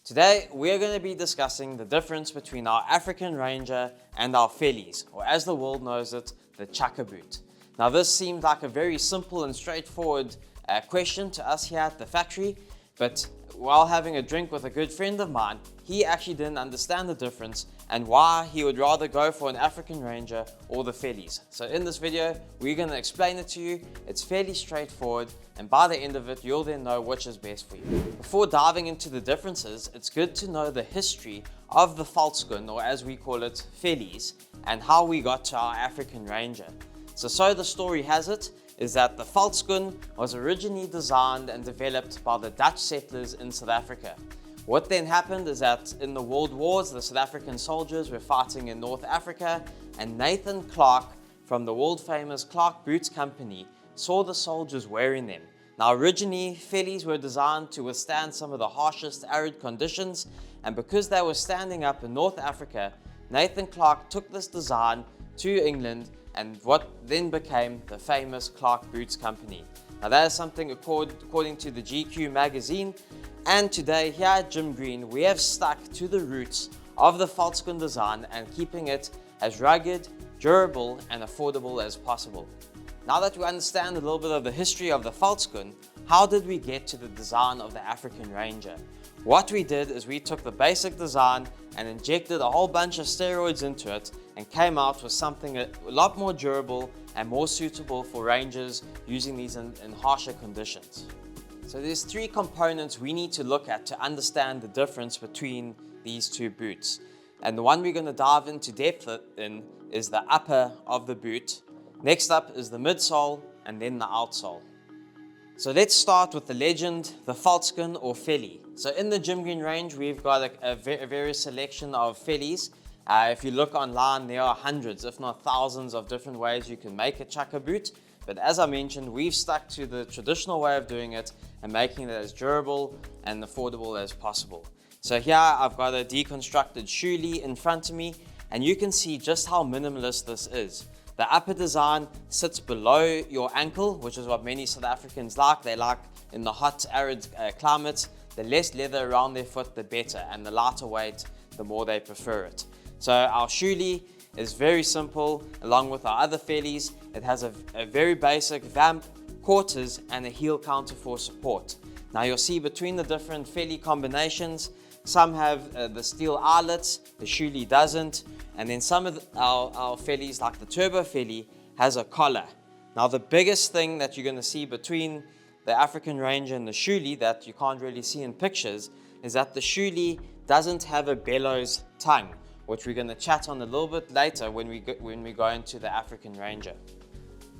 Today, we're going to be discussing the difference between our African Ranger and our Fellies, or as the world knows it, the chukka boot. Now, this seemed like a very simple and straightforward question to us here at the factory, but while having a drink with a good friend of mine, he actually didn't understand the difference and why he would rather go for an African Ranger or the Fellies. So in this video, we're going to explain it to you. It's fairly straightforward, and by the end of it, you'll then know which is best for you. Before diving into the differences, it's good to know the history of the Veldskoen, or as we call it, Fellies, and how we got to our African Ranger. So the story has it, is that the Veldskoen was originally designed and developed by the Dutch settlers in South Africa. What then happened is that in the World Wars, the South African soldiers were fighting in North Africa, and Nathan Clark from the world famous Clark Boots Company saw the soldiers wearing them. Now originally, Fellies were designed to withstand some of the harshest arid conditions, and because they were standing up in North Africa, Nathan Clark took this design to England and what then became the famous Clark Boots Company. Now that is something according to the GQ magazine, and today here at Gym Green we have stuck to the roots of the Veldskoen design and keeping it as rugged, durable and affordable as possible. Now that we understand a little bit of the history of the Veldskoen, how did we get to the design of the African Ranger? What we did is we took the basic design and injected a whole bunch of steroids into it and came out with something a lot more durable and more suitable for rangers using these in harsher conditions. So there's three components we need to look at to understand the difference between these two boots. And the one we're going to dive into depth in is the upper of the boot. Next up is the midsole and then the outsole. So let's start with the legend, the Veldskoen or Fellie. So in the Gym Green range, we've got a various selection of Fellies. If you look online, there are hundreds, if not thousands, of different ways you can make a chukka boot. But as I mentioned, we've stuck to the traditional way of doing it and making it as durable and affordable as possible. So here I've got a deconstructed Shoellie in front of me, and you can see just how minimalist this is. The upper design sits below your ankle, which is what many South Africans like. They like in the hot, arid climates, the less leather around their foot, the better, and the lighter weight, the more they prefer it. So our Shoellie is very simple, along with our other Fellies. It has a very basic vamp, quarters, and a heel counter for support. Now you'll see between the different Fellie combinations, some have the steel eyelets, the Shoellie doesn't, and then some of our Fellies, like the Turbo Fellie, has a collar. Now the biggest thing that you're going to see between the African Ranger and the Shoellie that you can't really see in pictures is that the Shoellie doesn't have a bellows tongue, which we're going to chat on a little bit later when we go into the African Ranger.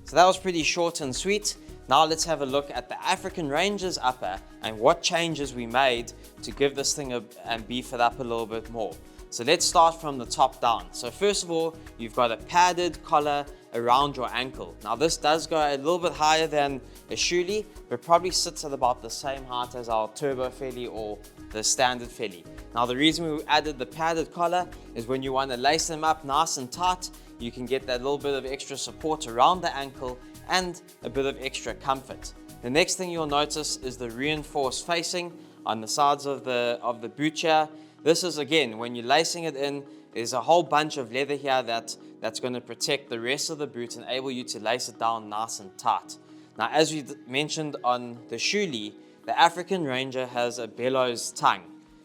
So that was pretty short and sweet. Now let's have a look at the African Ranger's upper and what changes we made to give this thing and beef it up a little bit more. So let's start from the top down. So first of all, you've got a padded collar around your ankle. Now this does go a little bit higher than a Shoellie, but probably sits at about the same height as our Turbo Fellie or the standard Fellie. Now the reason we added the padded collar is when you want to lace them up nice and tight, you can get that little bit of extra support around the ankle and a bit of extra comfort. The next thing you'll notice is the reinforced facing on the sides of the boot here. This is, again, when you're lacing it in, there's a whole bunch of leather here that's going to protect the rest of the boot and enable you to lace it down nice and tight. Now, as we mentioned on the Shoellie, the African Ranger has a bellows tongue.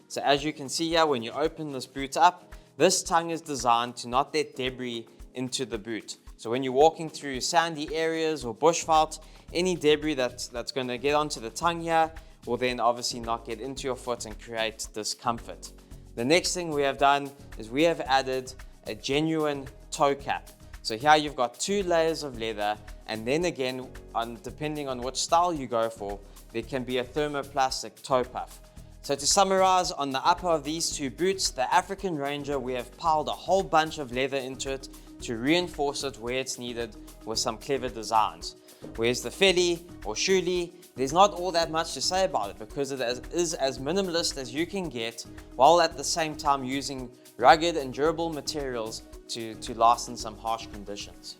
So as you can see here, when you open this boot up, this tongue is designed to not let debris into the boot. So when you're walking through sandy areas or bushveld, any debris that's going to get onto the tongue here will then obviously not get into your foot and create discomfort. The next thing we have done is we have added a genuine toe cap. So here you've got 2 layers of leather, and then again, depending on which style you go for, there can be a thermoplastic toe puff. So to summarize, on the upper of these 2 boots, the African Ranger, we have piled a whole bunch of leather into it to reinforce it where it's needed with some clever designs. Whereas the Fellie or Shoellie, there's not all that much to say about it because it is as minimalist as you can get, while at the same time using rugged and durable materials to last in some harsh conditions.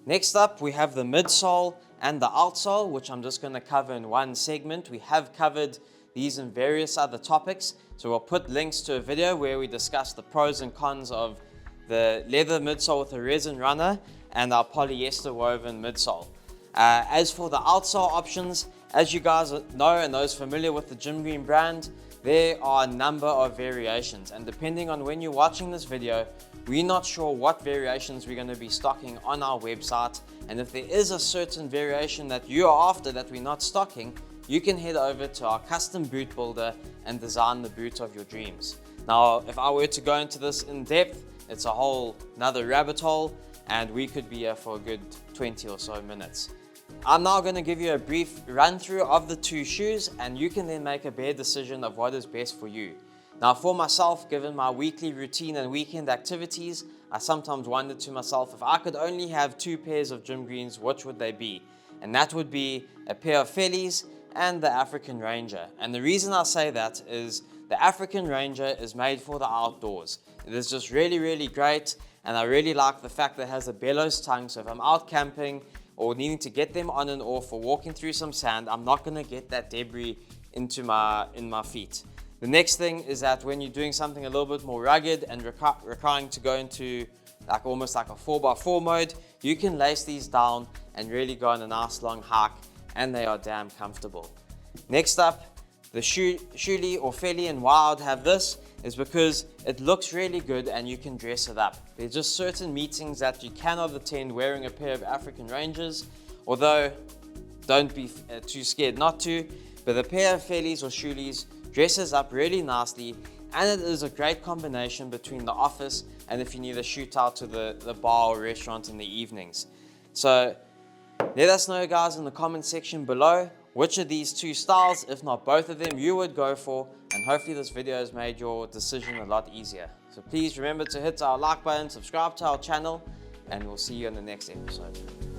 Next up, we have the midsole and the outsole, which I'm just going to cover in one segment. We have covered these and various other topics. So we'll put links to a video where we discuss the pros and cons of the leather midsole with a resin runner and our polyester woven midsole. As for the outsole options, as you guys know and those familiar with the Gym Green brand, there are a number of variations, and depending on when you're watching this video, we're not sure what variations we're going to be stocking on our website. And if there is a certain variation that you are after that we're not stocking, you can head over to our custom boot builder and design the boot of your dreams. Now, if I were to go into this in depth, it's a whole another rabbit hole, and we could be here for a good 20 or so minutes. I'm now going to give you a brief run through of the two shoes, and you can then make a better decision of what is best for you. Now, for myself, given my weekly routine and weekend activities, I sometimes wonder to myself, if I could only have 2 pairs of Gym Greens, which would they be? And that would be a pair of Fellies and the African Ranger. And the reason I say that is the African Ranger is made for the outdoors. It is just really, really great, and I really like the fact that it has a bellows tongue, so if I'm out camping or needing to get them on and off or walking through some sand, I'm not going to get that debris in my feet. The next thing is that when you're doing something a little bit more rugged and requiring to go into almost like a 4x4 mode, you can lace these down and really go on a nice long hike, and they are damn comfortable. Next up, the Shoellie or Felly, and why I'd have this is because it looks really good and you can dress it up. There's just certain meetings that you cannot attend wearing a pair of African Rangers, although don't be too scared not to, but the pair of Fellies or Shoelies dresses up really nicely, and it is a great combination between the office and if you need a shoot out to the bar or restaurant in the evenings. So let us know, guys, in the comment section below which of these 2 styles, if not both of them, you would go for, and hopefully this video has made your decision a lot easier. So please remember to hit our like button, subscribe to our channel, and we'll see you in the next episode.